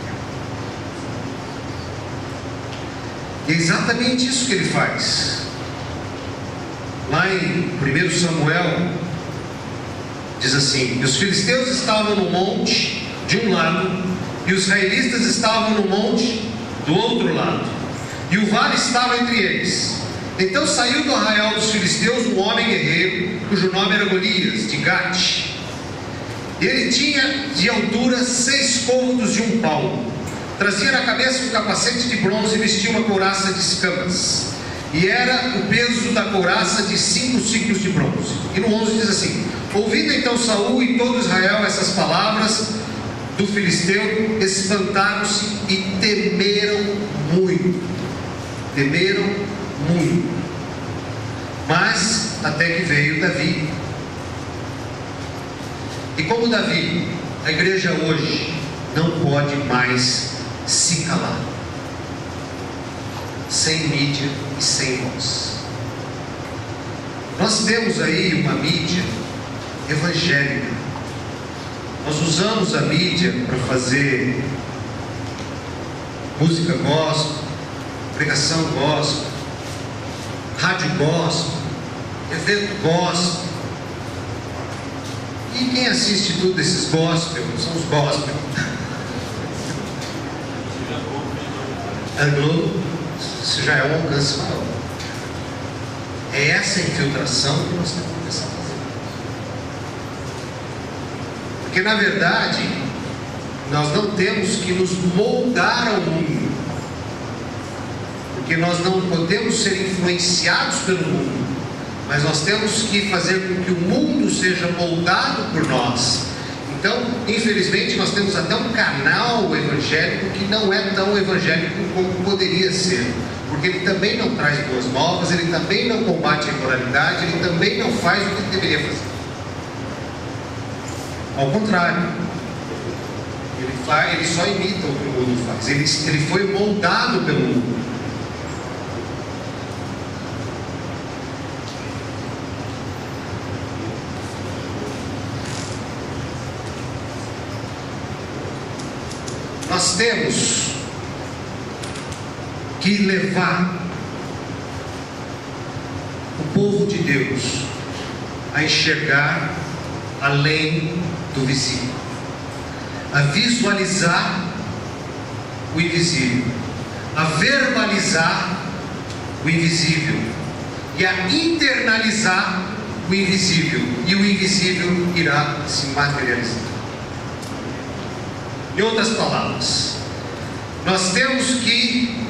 E é exatamente isso que ele faz. Lá em 1 Samuel, diz assim: e os filisteus estavam no monte de um lado, e os israelitas estavam no monte do outro lado, e o vale estava entre eles. Então saiu do arraial dos filisteus um homem guerreiro, cujo nome era Golias, de Gate. Ele tinha de altura 6 côvados de um palmo, trazia na cabeça um capacete de bronze e vestia uma couraça de escamas, e era o peso da couraça de 5 ciclos de bronze. E no 11 diz assim: ouvindo então Saul e todo Israel essas palavras do filisteu, espantaram-se e temeram muito. Temeram muito. Mas até que veio Davi. E como Davi, a igreja hoje não pode mais se calar, sem mídia e sem voz. Nós temos aí uma mídia evangélica. Nós usamos a mídia para fazer música gospel, pregação gospel, rádio gospel, evento gospel. E quem assiste tudo esses gospel são os gospel. a Globo, isso já é um alcance maior. É essa infiltração que nós temos que começar a fazer. Porque na verdade, nós não temos que nos moldar ao mundo. Porque nós não podemos ser influenciados pelo mundo. Mas nós temos que fazer com que o mundo seja moldado por nós. Então, infelizmente, nós temos até um canal evangélico que não é tão evangélico como poderia ser. Porque ele também não traz boas novas, ele também não combate a imoralidade, ele também não faz o que ele deveria fazer. Ao contrário, ele só imita o que o mundo faz. Ele foi moldado pelo mundo. Nós temos que levar o povo de Deus a enxergar além do visível, a visualizar o invisível, a verbalizar o invisível e a internalizar o invisível, e o invisível irá se materializar. Em outras palavras, nós temos que,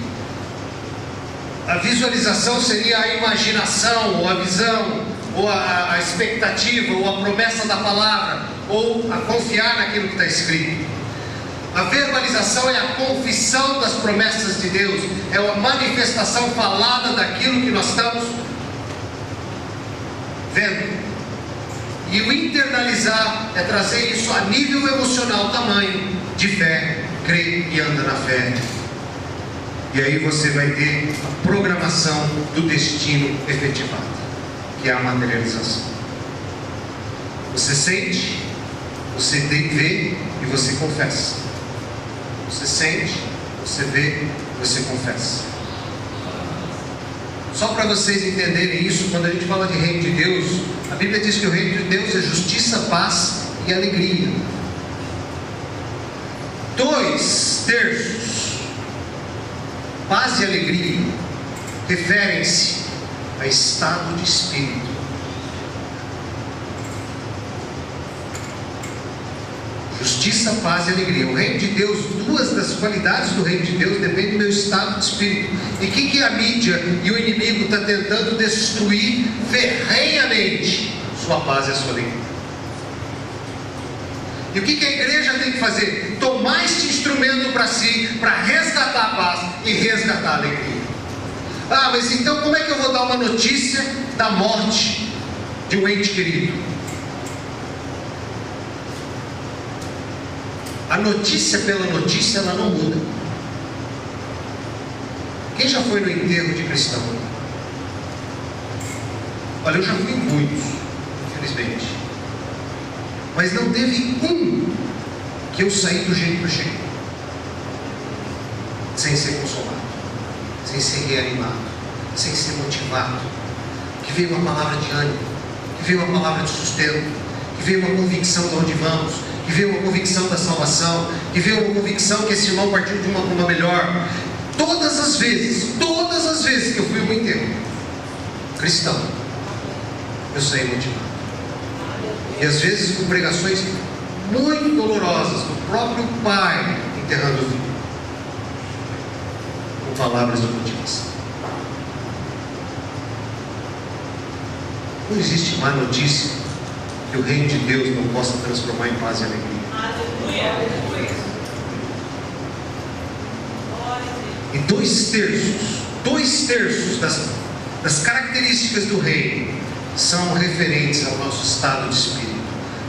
a visualização seria a imaginação, ou a visão, ou a expectativa, ou a promessa da palavra, ou a confiar naquilo que está escrito. A verbalização é a confissão das promessas de Deus, é a manifestação falada daquilo que nós estamos vendo. E o internalizar é trazer isso a nível emocional, tamanho de fé, crê e anda na fé. E aí você vai ter a programação do destino efetivado, que é a materialização. Você sente, você vê e você confessa. Você sente, você vê, você confessa. Só para vocês entenderem isso, quando a gente fala de reino de Deus, a Bíblia diz que o reino de Deus é justiça, paz e alegria. 2/3, paz e alegria, referem-se a estado de espírito. Justiça, paz e alegria. O reino de Deus, duas das qualidades do reino de Deus dependem do meu estado de espírito. E o que a mídia e o inimigo está tentando destruir ferrenhamente? Sua paz e a sua alegria. E o que a igreja tem que fazer? Tomar este instrumento para si, para resgatar a paz e resgatar a alegria. Ah, mas então como é que eu vou dar uma notícia da morte de um ente querido? A notícia pela notícia, ela não muda. Quem já foi no enterro de cristão? Olha, eu já fui em muitos, infelizmente. Mas não teve um que eu saí do jeito que eu cheguei. Sem ser consolado, sem ser reanimado, sem ser motivado. Que veio uma palavra de ânimo, que veio uma palavra de sustento, que veio uma convicção de onde vamos, que veio uma convicção da salvação, que veio uma convicção que esse irmão partiu de uma melhor. Todas as vezes que eu fui ao enterro cristão, eu saí motivado. E às vezes com pregações muito dolorosas do próprio pai enterrando o filho, com palavras de motivação. Não existe má notícia que o reino de Deus não possa transformar em paz e alegria. E 2/3 das características do reino são referentes ao nosso estado de espírito,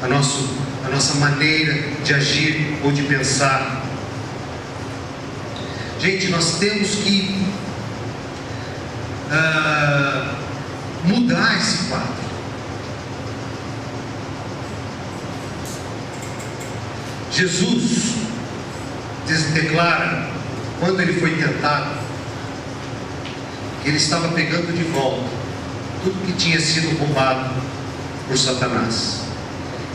a nossa maneira de agir ou de pensar. Gente, nós temos que mudar esse quadro. Jesus declara, quando ele foi tentado, que ele estava pegando de volta tudo que tinha sido roubado por Satanás.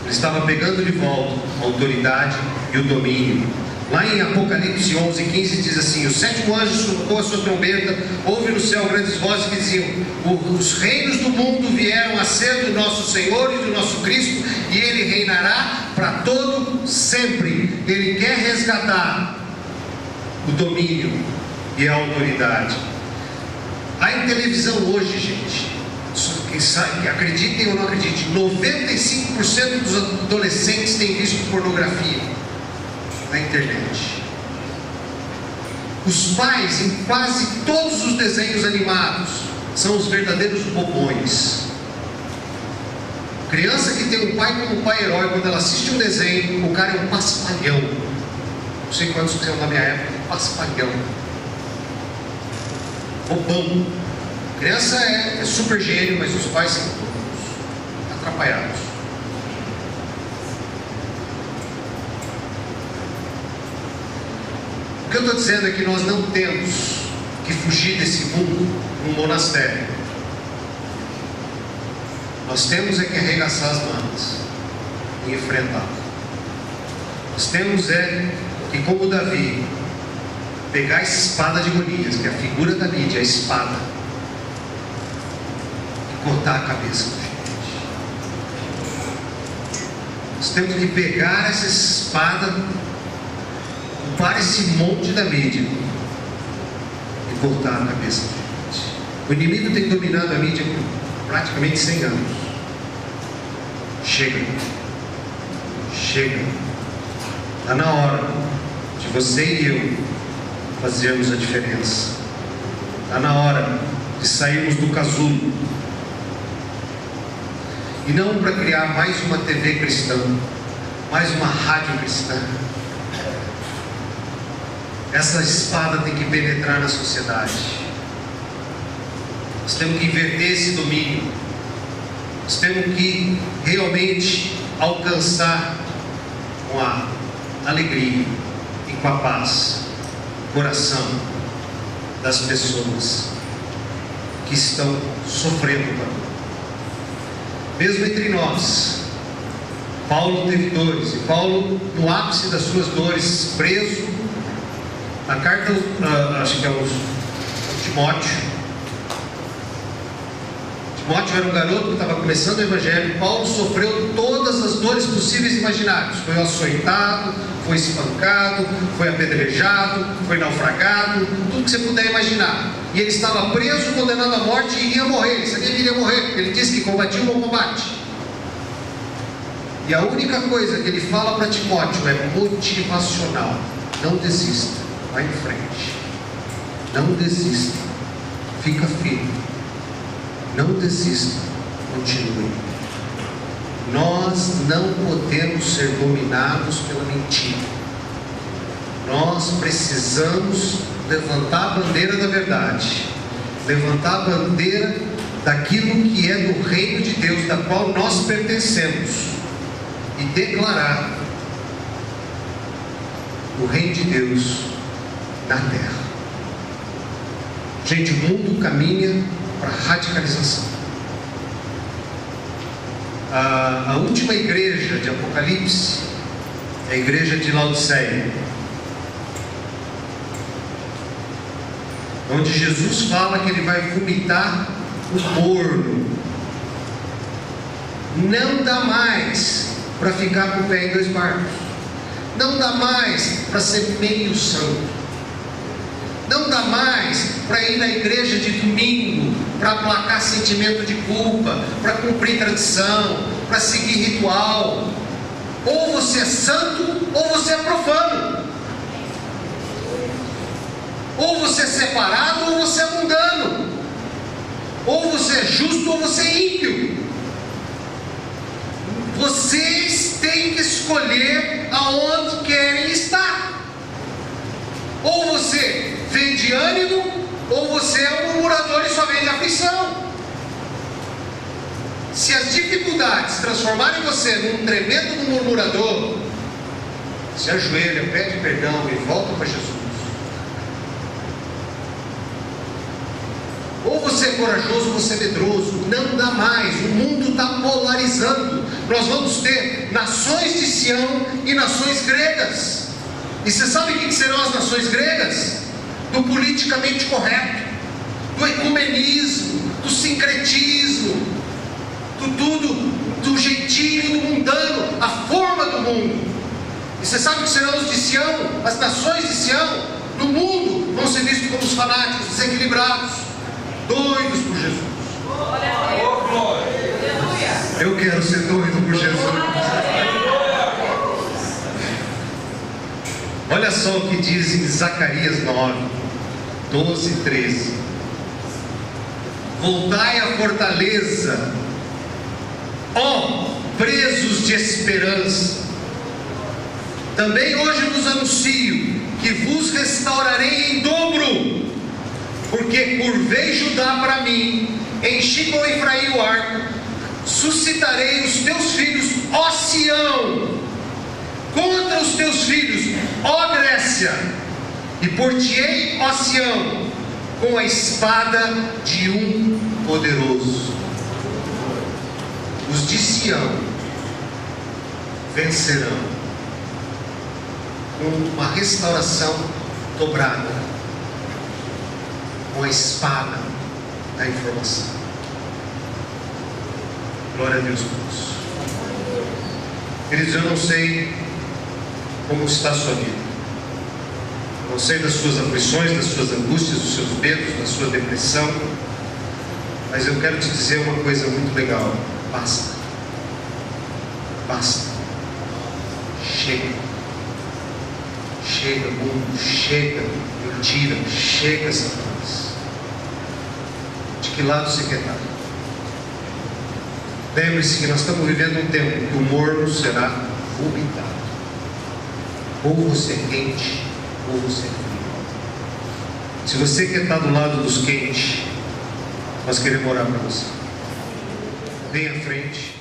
Ele estava pegando de volta a autoridade e o domínio. Lá em Apocalipse 11:15 diz assim: o sétimo anjo tocou a sua trombeta, houve no céu grandes vozes que diziam: os reinos do mundo vieram a ser do nosso Senhor e do nosso Cristo, e Ele reinará para todo sempre. Ele quer resgatar o domínio e a autoridade. Há em televisão hoje, gente, quem sabe, acreditem ou não acreditem, 95% dos adolescentes têm visto pornografia na internet. Os pais, em quase todos os desenhos animados, são os verdadeiros bobões. Criança que tem um pai como um pai herói, quando ela assiste um desenho, o cara é um paspalhão. Não sei quantos que são na minha época, paspalhão. Bobão. Criança é super gênio, mas os pais são todos atrapalhados. O que eu estou dizendo é que nós não temos que fugir desse mundo num monastério. Nós temos é que arregaçar as mangas e enfrentá-lo. Nós temos é que, como Davi, pegar a espada de Golias, que é a figura da mídia, a espada, e cortar a cabeça do gigante. Nós temos que pegar essa espada, ocupar esse monte da mídia e cortar a cabeça do gigante. O inimigo tem dominado a mídia por praticamente 100 anos. Chega. Está na hora de você e eu fazermos a diferença. Está na hora de sairmos do casulo. E não para criar mais uma TV cristã, mais uma rádio cristã. Essa espada tem que penetrar na sociedade. Nós temos que inverter esse domínio. Nós temos que realmente alcançar com a alegria e com a paz o coração das pessoas que estão sofrendo. Mesmo entre nós, Paulo teve dores, e Paulo, no ápice das suas dores, preso, na carta, acho que é o Timóteo. Timóteo era um garoto que estava começando o Evangelho. Paulo sofreu todas as dores possíveis e imagináveis. Foi açoitado, foi espancado, foi apedrejado, foi naufragado, tudo que você puder imaginar. E ele estava preso, condenado à morte e iria morrer. Ele sabia que iria morrer, porque ele disse que combatia um bom combate. E a única coisa que ele fala para Timóteo é motivacional: não desista, vai em frente, não desista, fica firme. Não desista, continue. Nós não podemos ser dominados pela mentira. Nós precisamos levantar a bandeira da verdade, levantar a bandeira daquilo que é do reino de Deus, da qual nós pertencemos, e declarar o reino de Deus na terra. Gente, o mundo caminha para radicalização. A última igreja de Apocalipse é a igreja de Laodiceia, onde Jesus fala que ele vai vomitar o morno. Não dá mais para ficar com o pé em dois barcos. Não dá mais para ser meio santo. Não dá mais para ir na igreja de domingo, para aplacar sentimento de culpa, para cumprir tradição, para seguir ritual. Ou você é santo, ou você é profano. Ou você é separado, ou você é mundano. Ou você é justo, ou você é ímpio. Vocês têm que escolher aonde querem estar. Ou você vende ânimo, ou você é um murmurador e só vende aflição. Se as dificuldades transformarem você num tremendo murmurador, se ajoelha, pede perdão e volta para Jesus. Ou você é corajoso, ou você é medroso. Não dá mais. O mundo está polarizando. Nós vamos ter nações de Sião e nações gregas. E você sabe o que serão as nações gregas? Do politicamente correto, do ecumenismo, do sincretismo, do tudo, do jeitinho do mundano, a forma do mundo. E você sabe que serão os de Sião, as nações de Sião, no mundo, vão ser vistos como os fanáticos, desequilibrados, doidos por Jesus. Eu quero ser doido por Jesus. Olha só o que diz em Zacarias 9, 12 e 13. Voltai à fortaleza, ó presos de esperança. Também hoje vos anuncio que vos restaurarei em dobro, porque curvei Judá para mim, enchi com Efraim o arco, suscitarei os teus filhos, ó Sião, contra os teus filhos, ó Grécia, e por-te-ei, ó Sião, com a espada de um poderoso. Os de Sião vencerão com uma restauração dobrada, com a espada da informação. Glória a Deus por isso. Queridos, eu não sei como está a sua vida. Eu não sei das suas aflições, das suas angústias, dos seus medos, da sua depressão. Mas eu quero te dizer uma coisa muito legal. Basta. Basta. Chega. Chega, mundo. Chega, mentira. Chega, Satanás. De que lado você quer estar? Lembre-se que nós estamos vivendo um tempo que o morno será vomitado. Ou você é quente, ou você é frio. Se você quer estar do lado dos quentes, nós queremos orar para você. Vem à frente.